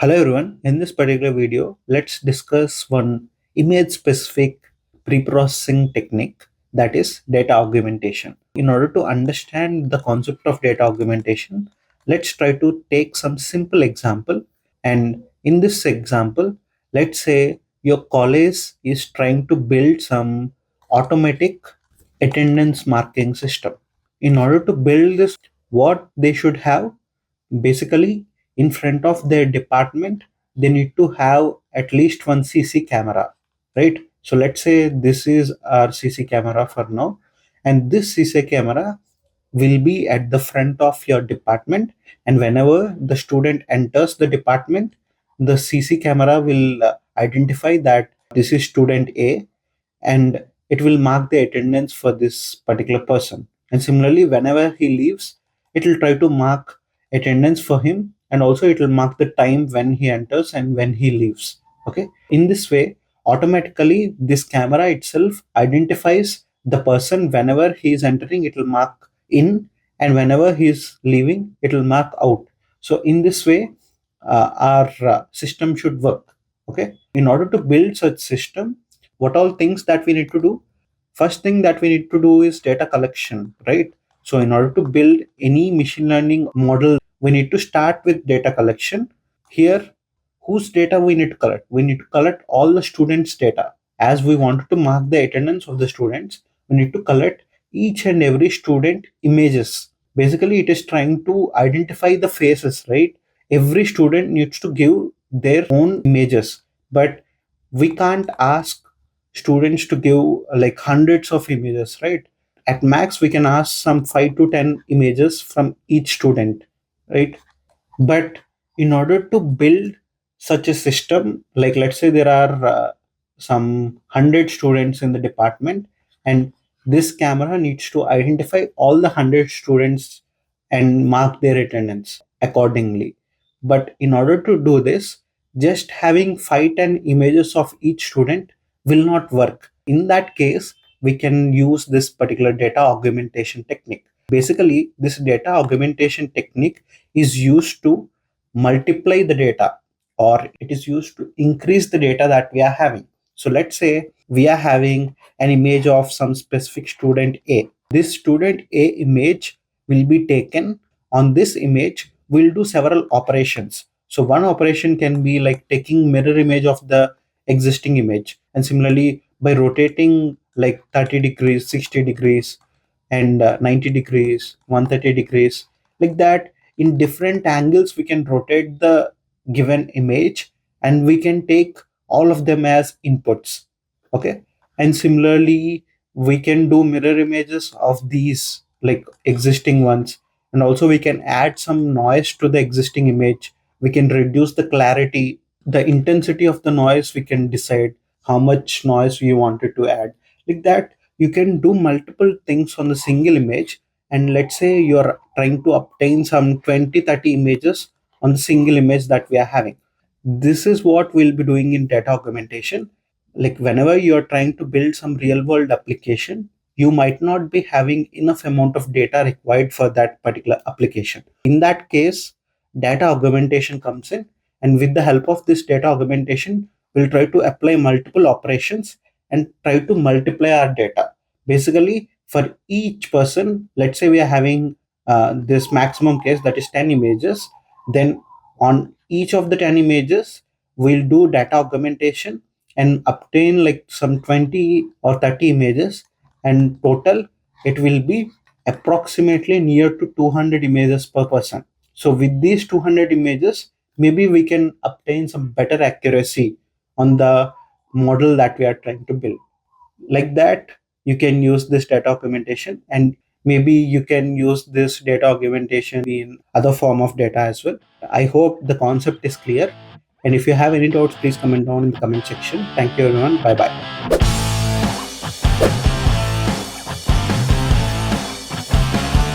Hello everyone, in this particular video, let's discuss one image specific preprocessing technique, that is data augmentation. In order to understand the concept of data augmentation, let's try to take some simple example. And in this example, let's say your college is trying to build some automatic attendance marking system. In order to build this, what they should have basically in front of their department, they need to have at least one CC camera, right? So let's say this is our CC camera for now, and this CC camera will be at the front of your department, and whenever the student enters the department, the CC camera will identify that this is student A, and it will mark the attendance for this particular person. And similarly, whenever he leaves, it will try to mark attendance for him, and also it will mark the time when he enters and when he leaves. Okay, in this way, automatically this camera itself identifies the person. Whenever he is entering, it will mark in, and whenever he is leaving, it will mark out. So in this way, our system should work. Okay, in order to build such system, what all things that we need to do? First thing that we need to do is data collection, right? So in order to build any machine learning model, we need to start with data collection. Here, whose data we need to collect? We need to collect all the students' data. As we wanted to mark the attendance of the students, we need to collect each and every student images. Basically, it is trying to identify the faces, right? Every student needs to give their own images, but we can't ask students to give like hundreds of images, right? At max we can ask some 5 to 10 images from each student, right? But in order to build such a system, like let's say there are some 100 students in the department, and this camera needs to identify all the 100 students and mark their attendance accordingly. But in order to do this, just having 5 10 images of each student will not work. In that case, we can use this particular data augmentation technique. Basically, this data augmentation technique is used to multiply the data, or it is used to increase the data that we are having. So let's say we are having an image of some specific student A. This student A image will be taken. On this image, we'll do several operations. So one operation can be like taking mirror image of the existing image, and similarly by rotating like 30 degrees, 60 degrees, and 90 degrees, 130 degrees, like that, in different angles we can rotate the given image, and we can take all of them as inputs. Okay, and similarly we can do mirror images of these like existing ones, and also we can add some noise to the existing image. We can reduce the clarity, the intensity of the noise. We can decide how much noise we wanted to add, like that. You can do multiple things on the single image, and let's say you're trying to obtain some 20 30 images on the single image that we are having. This is what we'll be doing in data augmentation. Like whenever you're trying to build some real world application, you might not be having enough amount of data required for that particular application. In that case, data augmentation comes in, and with the help of this data augmentation, we'll try to apply multiple operations and try to multiply our data. Basically, for each person, let's say we are having this maximum case, that is 10 images. Then on each of the 10 images, we'll do data augmentation and obtain like some 20 or 30 images, and total it will be approximately near to 200 images per person. So with these 200 images, maybe we can obtain some better accuracy on the model that we are trying to build. Like that, you can use this data augmentation, and maybe you can use this data augmentation in other form of data as well. I hope the concept is clear, and if you have any doubts, please comment down in the comment section. Thank you everyone. Bye bye.